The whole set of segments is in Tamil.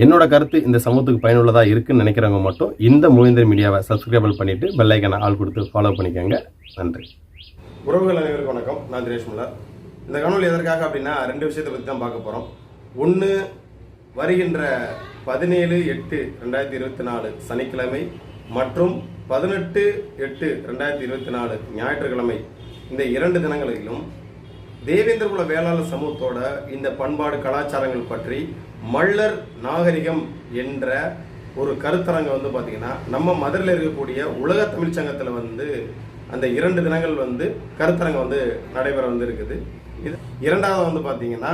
என்னோட கருத்து இந்த சமூகத்துக்கு பயனுள்ளதாக இருக்குன்னு நினைக்கிறவங்க மட்டும் இந்த மூவேந்தர் மீடியாவை சப்ஸ்கிரைபிள் பண்ணிவிட்டு பெல் ஐக்கானை ஆள் கொடுத்து ஃபாலோ பண்ணிக்கோங்க. நன்றி. உறவுகள் அனைவருக்கும் வணக்கம். நான் தினேஷ் முல்லர். இந்த காணொலி எதற்காக அப்படின்னா 2 விஷயத்தை பற்றி தான் பார்க்க போகிறோம். ஒன்று, வருகின்ற 17/8/2024 சனிக்கிழமை மற்றும் 18/8/2024 ஞாயிற்றுக்கிழமை, இந்த 2 தினங்களிலும் தேவேந்திர குல வேளாளர் சமூகத்தோட இந்த பண்பாடு கலாச்சாரங்கள் பற்றி மள்ளர் நாகரிகம் என்ற ஒரு கருத்தரங்கம் வந்து பார்த்தீங்கன்னா நம்ம மதுரையில் இருக்கக்கூடிய உலக தமிழ் சங்கத்தில் வந்து அந்த 2 தினங்கள் வந்து கருத்தரங்கம் வந்து நடைபெற வந்து இருக்குது. இது இரண்டாவது வந்து பார்த்தீங்கன்னா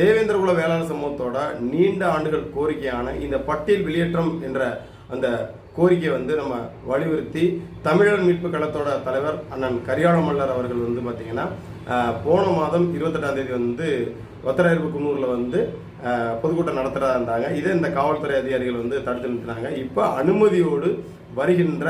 தேவேந்திர குல வேளாளர் சமூகத்தோட நீண்ட ஆண்டுகள் கோரிக்கையான இந்த பட்டியல் வெளியேற்றம் என்ற அந்த கோரிக்கை வந்து நம்ம வலியுறுத்தி தமிழர் மீட்பு கழகத்தோட தலைவர் அண்ணன் கரியாள மல்லர் அவர்கள் வந்து பார்த்தீங்கன்னா போன மாதம் 28ஆம் தேதி வந்து வத்திராயிருப்பு குன்னூரில் வந்து பொதுக்கூட்டம் நடத்துகிறதா இருந்தாங்க. இதை இந்த காவல்துறை அதிகாரிகள் வந்து தடுத்து நிறுத்தினாங்க. இப்போ அனுமதியோடு வருகின்ற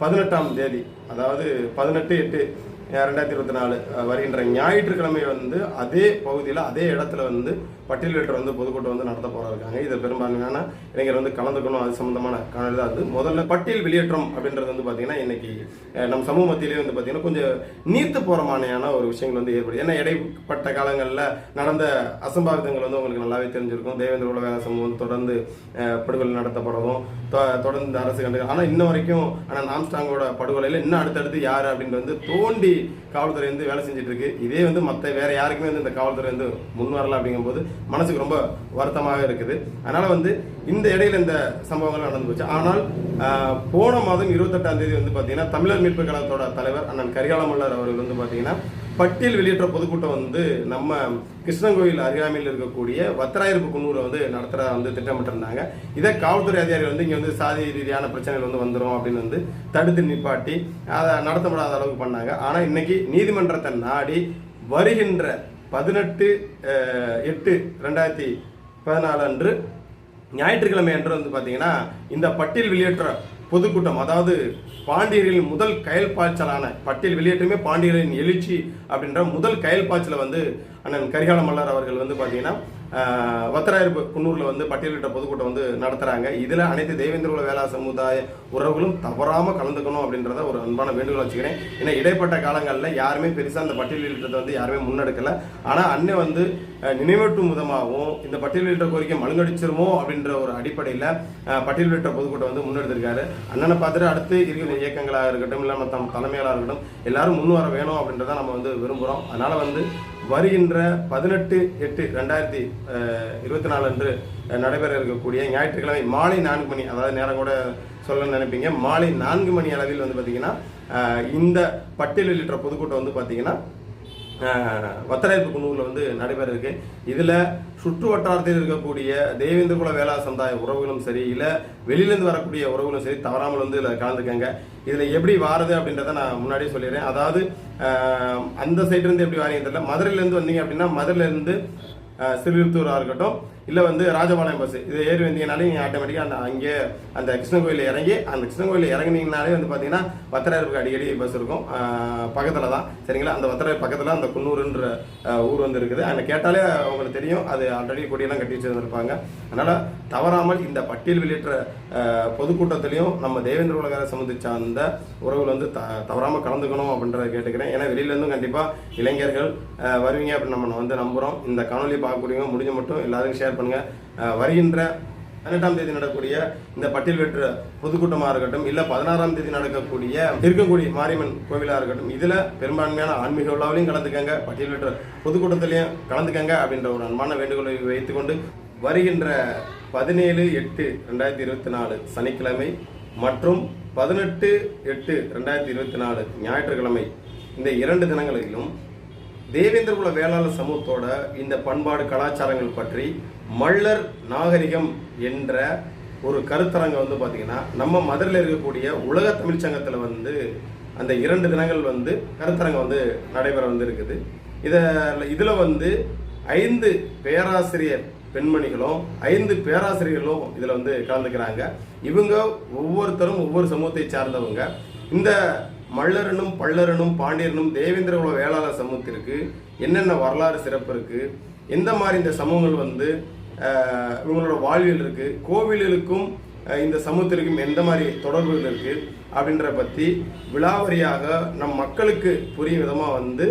18ஆம் தேதி, அதாவது 18/8/2024 வருகின்ற ஞாயிற்றுக்கிழமை வந்து அதே பகுதியில் அதே இடத்துல வந்து பட்டியல் வெளியேற்றம் வந்து பொதுக்கூட்டம் வந்து நடத்த போறாங்க. இதை பெரும்பான்மையான இளைஞர் வந்து கலந்துக்கணும். அது சம்பந்தமான காணொலி தான். அது முதல்ல பட்டியல் வெளியேற்றம் அப்படின்றது வந்து பார்த்தீங்கன்னா இன்னைக்கு நம்ம சமூக மத்தியிலேயே வந்து பார்த்தீங்கன்னா கொஞ்சம் நீர்த்து போறமானையான ஒரு விஷயங்கள் வந்து ஏற்படுது. ஏன்னா இடைப்பட்ட காலங்களில் நடந்த அசம்பாவிதங்கள் வந்து உங்களுக்கு நல்லாவே தெரிஞ்சிருக்கும். தேவேந்திர குல வேளாளர் சமூகம் தொடர்ந்து படுகொலை நடத்தப்படுறதும் தொடர்ந்து அரசு கண்டு, ஆனால் இன்ன வரைக்கும் ஆனால் ஆம்ஸ்டாங்கோட படுகொலையில் இன்னும் அடுத்தடுத்து யார் அப்படின்னு வந்து தோண்டி காவல்துறை வந்து வேலை செஞ்சுட்டு இருக்கு. இதே வந்து மற்ற வேற யாருக்குமே வந்து இந்த காவல்துறை வந்து முன் வரல அப்படிங்கும்போது மனசுக்கு ரொம்ப வருத்தமாக இருக்குது. அதனால வந்து இந்த இடையில இந்த சம்பவங்கள் நடந்து போச்சு. ஆனால் போன மாதம் 28ஆம் தேதி வந்து பார்த்தீங்கன்னா தமிழர் மீட்பு கழகத்தோட தலைவர் அண்ணன் கரியாள மல்லர் அவர்கள் வந்து பார்த்தீங்கன்னா பட்டியல் வெளியேற்ற பொதுக்கூட்டம் வந்து நம்ம கிருஷ்ணங்கோயில் அருகாமையில் இருக்கக்கூடிய வத்திராயிருப்பு குன்னூரை வந்து நடத்துகிறதா வந்து திட்டமிட்டிருந்தாங்க. இதை காவல்துறை அதிகாரிகள் வந்து இங்கே வந்து சாதி ரீதியான பிரச்சனைகள் வந்து வந்துடும் அப்படின்னு வந்து தடுத்து நிப்பாட்டி அதை நடத்தப்படாத அளவுக்கு பண்ணாங்க. ஆனால் இன்னைக்கு நீதிமன்றத்தை நாடி வருகின்ற 18/8/2024 அன்று ஞாயிற்றுக்கிழமை அன்று வந்து பார்த்தீங்கன்னா இந்த பட்டியல் வெளியேற்ற பொதுக்கூட்டம், அதாவது பாண்டியர்களின் முதல் கயல் பாய்ச்சலான பட்டியல் வெளியேற்றமே பாண்டியர்களின் எழுச்சி அப்படின்ற முதல் கயல் பாய்ச்சலை வந்து அண்ணன் கரிகால மல்லர் அவர்கள் வந்து பார்த்தீங்கன்னா வத்திராயிருப்பு குன்னூரில் வந்து பட்டியலிட்ட பொதுக்கூட்டம் வந்து நடத்துகிறாங்க. இதில் அனைத்து தேவேந்திர குல வேளாளர் சமுதாய உறவுகளும் தவறாமல் கலந்துக்கணும் அப்படின்றத ஒரு அன்பான வேண்டுகோள் வச்சுக்கிறேன். ஏன்னா இடைப்பட்ட காலங்களில் யாருமே பெருசாக அந்த பட்டியலிட்டத்தை வந்து யாருமே முன்னெடுக்கலை. ஆனால் அண்ணன் வந்து நினைவூட்டும் விதமாகவும் இந்த பட்டியலிட்ட கோரிக்கை மழுங்கடிச்சிருமோ அப்படின்ற ஒரு அடிப்படையில் பட்டியலிட்ட பொதுக்கூட்டம் வந்து முன்னெடுத்திருக்காரு. அண்ணனை பார்த்துட்டு அடுத்து இருக்கிற இயக்கங்களாக இருக்கட்டும், இல்லை மற்ற தலைமைகளாக இருக்கட்டும், எல்லாரும் முன் வர வேணும் அப்படின்றத நம்ம வந்து விரும்புகிறோம். அதனால் வந்து வருகின்ற 18/8/2024 அன்று நடைபெற இருக்கக்கூடிய ஞாயிற்றுக்கிழமை மாலை 4 மணி, அதாவது நேரம் கூட சொல்ல நினைப்பீங்க, மாலை 4 மணி அளவில் வந்து பார்த்தீங்கன்னா இந்த பட்டியல் வெளியிட்ட பொதுக்கூட்டம் வந்து பார்த்தீங்கன்னா வத்திராயிருப்பு குன்னூரில் வந்து நடைபெற இருக்கு. இதில் சுற்று வட்டாரத்தில் இருக்கக்கூடிய தேவேந்திர குல வேளாளர் சமுதாய உறவுகளும் சரி, இல்லை வெளியிலேருந்து வரக்கூடிய உறவுகளும் சரி, தவறாமல் வந்து இதில் கலந்துக்கங்க. இதில் எப்படி வாருது அப்படின்றத நான் முன்னாடியே சொல்லிடுறேன். அதாவது அந்த சைட்லேருந்து எப்படி வாரீங்க தெரியல. மதுரையிலேருந்து வந்தீங்க அப்படின்னா மதுரையிலேருந்து சிறுவித்தூராக இருக்கட்டும், இல்லை வந்து ராஜபாளையம் பஸ் இது ஏறி வந்தீங்கனாலே நீங்கள் ஆட்டோமேட்டிக்காக அங்கே அந்த கிருஷ்ணகோயிலில் இறங்கி அந்த கிருஷ்ணகோயிலில் இறங்கினீங்கனாலே வந்து பார்த்தீங்கன்னா வத்திராயிருப்புக்கு அடிக்கடி பஸ் இருக்கும். பக்கத்தில் தான், சரிங்களா? அந்த வத்திராயிருப்பு பக்கத்தில் அந்த குன்னூருன்ற ஊர் வந்து இருக்குது. அங்கே கேட்டாலே உங்களுக்கு தெரியும், அது ஆல்ரெடி கொடியெல்லாம் கட்டி வச்சுருந்துருப்பாங்க. அதனால் தவறாமல் இந்த பட்டியல் வெளியேற்ற பொதுக்கூட்டத்திலையும் நம்ம தேவேந்திர குல வேளாளர் சமூகத்தை சார்ந்த உறவுகள் வந்து தவறாமல் கலந்துக்கணும் அப்படின்றத கேட்டுக்கிறேன். ஏன்னா வெளியிலேருந்தும் கண்டிப்பாக இளைஞர்கள் வருவீங்க அப்படின்னு நம்ம வந்து நம்புகிறோம். இந்த காணொலி பார்க்கக்கூடியவங்க முடிஞ்ச மட்டும் எல்லாருக்கும் ஷேர் பண்ணுங்க. வருகின்ற 18ஆம் தேதி நடக்கக்கூடிய இந்த பட்டியல் வெற்ற பொதுக்கூட்டமாக இருக்கட்டும், இல்லை 16ஆம் தேதி நடக்கக்கூடிய இருக்கக்கூடிய மாரியம்மன் கோவிலாக இருக்கட்டும், இதில் பெரும்பான்மையான ஆன்மீக விழாவிலையும் கலந்துக்கங்க, பட்டியல் வெற்ற பொதுக்கூட்டத்திலையும் கலந்துக்கங்க அப்படின்ற ஒரு அன்பான வேண்டுகோளை வைத்துக்கொண்டு வருகின்ற 17/8/2024 சனிக்கிழமை மற்றும் 18/8/2024 ஞாயிற்றுக்கிழமை, இந்த 2 தினங்களிலும் தேவேந்திர குல வேளாளர் சமூகத்தோட இந்த பண்பாடு கலாச்சாரங்கள் பற்றி மள்ளர் நாகரிகம் என்ற ஒரு கருத்தரங்கம் வந்து பார்த்தீங்கன்னா நம்ம மதுரையில் இருக்கக்கூடிய உலக தமிழ் சங்கத்தில் வந்து அந்த 2 தினங்கள் வந்து கருத்தரங்கம் வந்து நடைபெற வந்து இருக்குது. இதில் வந்து 5 பேராசிரியர் பெண்மணிகளும் 5 பேராசிரியர்களும் இதில் வந்து கலந்துக்கிறாங்க. இவங்க ஒவ்வொருத்தரும் ஒவ்வொரு சமூகத்தை சார்ந்தவங்க. இந்த மள்ளரனும் பள்ளரனும் பாண்டியரனும் தேவேந்திர குல வேளாளர் சமூகத்திற்கு என்னென்ன வரலாறு சிறப்பு இருக்கு, எந்த மாதிரி இந்த சமூகங்கள் வந்து இவங்களோட வாழ்வியல் இருக்குது, கோவில்களுக்கும் இந்த சமூகத்திற்கும் எந்த மாதிரி தொடர்புகள் இருக்குது அப்படின்ற பற்றி விலாவரியாக நம் மக்களுக்கு புரியும் விதமாக வந்து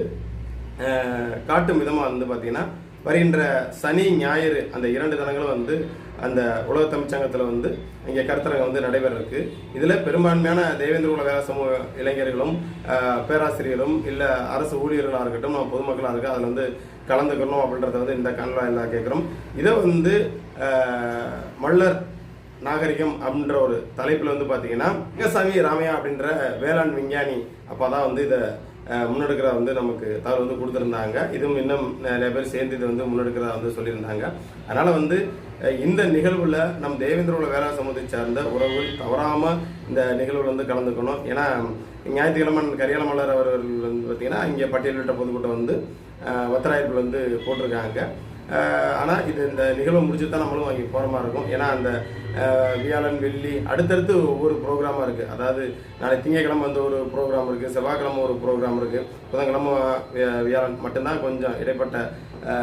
காட்டும் விதமாக வந்து பார்த்திங்கன்னா வருகின்ற சனி ஞாயிறு அந்த 2 தினங்களும் வந்து அந்த உலக தமிழ்ச்சங்கத்தில் வந்து இங்கே கருத்தரங்கம் வந்து நடைபெற இருக்கு. இதில் பெரும்பான்மையான தேவேந்திர குல வேலை சமூக இளைஞர்களும் பேராசிரியர்களும் இல்லை அரசு ஊழியர்களாக இருக்கட்டும், நம்ம பொதுமக்களாக இருக்க அதில் வந்து கலந்துக்கணும் அப்படின்றத வந்து இந்த காணொலியில் கேட்குறோம். இதை வந்து மல்லர் நாகரிகம் அப்படின்ற ஒரு தலைப்பில் வந்து பார்த்தீங்கன்னா ரங்கசாமி ராமையா அப்படின்ற வேளாண் விஞ்ஞானி அப்போ தான் வந்து இதை முன்னெடுக்கிறத வந்து நமக்கு தகவல் வந்து கொடுத்துருந்தாங்க. இதுவும் இன்னும் நிறைய பேர் சேர்ந்து இதை வந்து முன்னெடுக்கிறதா வந்து சொல்லியிருந்தாங்க. அதனால் வந்து இந்த நிகழ்வில் நம் தேவேந்திர குல வேளாண் சமூகத்தை சார்ந்த உறவுகள் தவறாமல் இந்த நிகழ்வில் வந்து கலந்துக்கணும். ஏன்னா ஞாயிற்றுக்கிழமை கரியால மலர் அவர்கள் வந்து பார்த்திங்கன்னா இங்கே பட்டியலிட்ட பொதுக்கூட்டம் வந்து வத்திராயிருப்பில் வந்து போட்டிருக்காங்க. ஆனால் இது இந்த நிகழ்வை முடிச்சு தான் நம்மளும் அங்கே போகிற மாதிரி இருக்கும். ஏன்னா அந்த வியாழன் வெள்ளி அடுத்தடுத்து ஒவ்வொரு ப்ரோக்ராமாக இருக்குது. அதாவது நாளைக்கு திங்கக்கிழமை வந்து ஒரு ப்ரோக்ராம் இருக்குது, செவ்வாய்க்கிழமை ஒரு ப்ரோக்ராம் இருக்குது, புதன்கிழமை வியாழன் மட்டும்தான் கொஞ்சம் இடைப்பட்ட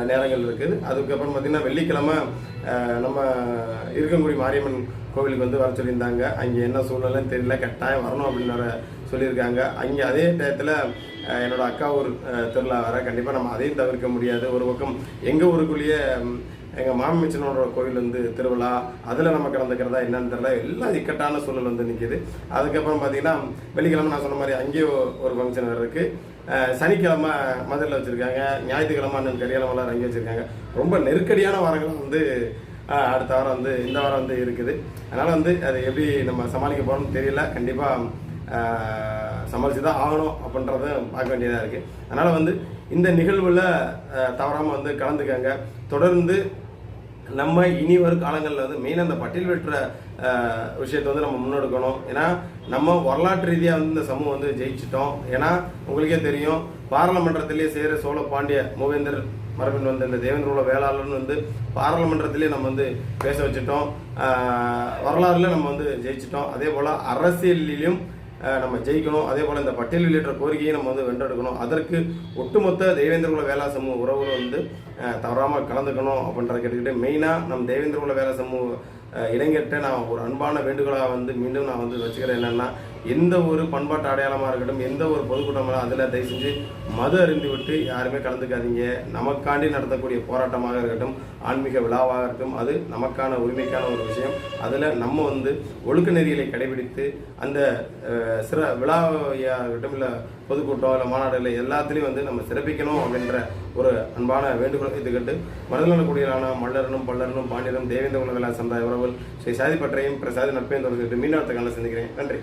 நேரங்கள் இருக்குது. அதுக்கப்புறம் பார்த்திங்கன்னா வெள்ளிக்கிழமை நம்ம இருக்கங்குடி மாரியம்மன் கோவிலுக்கு வந்து வர சொல்லியிருந்தாங்க. அங்கே என்ன சூழ்நிலைன்னு தெரியல, கட்டாயம் வரணும் அப்படின்னு வர சொல்லியிருக்காங்க. அங்கே அதே டயத்தில் என்னோட அக்கா ஊர் திருவிழா வர, கண்டிப்பாக நம்ம அதையும் தவிர்க்க முடியாது. ஒரு பக்கம் எங்கள் ஊருக்குள்ளேயே எங்கள் மாமச்சனோட கோவில் வந்து திருவிழா, அதில் நம்ம கலந்துக்கிறதா என்னன்னு தெரியல, எல்லாம் இக்கட்டான சூழல் வந்து நிற்கிது. அதுக்கப்புறம் பார்த்தீங்கன்னா வெள்ளிக்கிழமை நான் சொன்ன மாதிரி அங்கேயே ஒரு ஃபங்க்ஷன் வேறு இருக்குது. சனிக்கிழமை மதுரையில் வச்சுருக்காங்க, ஞாயிற்றுக்கிழமை அண்ணன் கரியால மலர் அங்கே வச்சுருக்காங்க. ரொம்ப நெருக்கடியான வாரங்களும் வந்து அடுத்த வாரம் வந்து இந்த வாரம் வந்து இருக்குது. அதனால் வந்து அது எப்படி நம்ம சமாளிக்க போகிறோம்னு தெரியல. கண்டிப்பாக சமாளித்து தான் ஆகணும் அப்படின்றத பார்க்க வேண்டியதாக இருக்குது. அதனால் வந்து இந்த நிகழ்வில் தவறாமல் வந்து கலந்துக்கங்க. தொடர்ந்து நம்ம இனி வரும் காலங்களில் வந்து மெயினாக அந்த பட்டியல் பெற்ற விஷயத்தை வந்து நம்ம முன்னெடுக்கணும். ஏன்னா நம்ம வரலாற்று ரீதியாக வந்து இந்த சமூகம் வந்து ஜெயிச்சிட்டோம். ஏன்னா உங்களுக்கே தெரியும், பாராளுமன்றத்திலேயே சேர சோழ பாண்டிய மூவேந்தர் மரபின் வந்து இந்த தேவேந்திர குல வேளாளர்னு வந்து பாராளுமன்றத்திலே நம்ம வந்து பேச வச்சுட்டோம். வரலாறுல நம்ம வந்து ஜெயிச்சிட்டோம். அதே போல் அரசியலிலும் நம்ம ஜெயிக்கணும். அதே போல் இந்த பட்டியல் வெளியிட்ட கோரிக்கையை நம்ம வந்து வென்றெடுக்கணும். அதற்கு ஒட்டுமொத்த தேவேந்திர குல வேளா சமூக உறவுகள் வந்து தவறாமல் கலந்துக்கணும் அப்படின்றத கேட்டுக்கிட்டு மெயினாக நம்ம தேவேந்திர குல வேளா சமூக இளைஞர்கிட்ட நான் ஒரு அன்பான வேண்டுகோளாக வந்து மீண்டும் நான் வந்து வச்சுக்கிறேன். என்னென்னா, எந்த ஒரு பண்பாட்டு அடையாளமாக இருக்கட்டும், எந்த ஒரு பொதுக்கூட்டமாக அதில் தயவு செஞ்சு மது அறிந்து விட்டு யாருமே கலந்துக்காதீங்க. நமக்காண்டி நடத்தக்கூடிய போராட்டமாக இருக்கட்டும், ஆன்மீக விழாவாக இருக்கட்டும், அது நமக்கான உரிமைக்கான ஒரு விஷயம். அதில் நம்ம வந்து ஒழுக்க நெறிகளை கடைபிடித்து அந்த விழாவாக இருக்கட்டும், இல்லை பொதுக்கூட்டம், இல்லை மாநாடுகள் எல்லாத்துலேயும் வந்து நம்ம சிறப்பிக்கணும் அப்படின்ற ஒரு அன்பான வேண்டுகோளை இதுக்கிட்டு மருதநலக்குடியிலான மல்லரனும் பல்லரனும் பாண்டியனும் தேவேந்திர குல வேளாண் சமுதாய உறவுகள் ஸ்ரீ சாதி பற்றையும் பிரசாதி நட்பையும் தொடர்ந்து மீனவர்த்த காலம் சந்திக்கிறேன். நன்றி.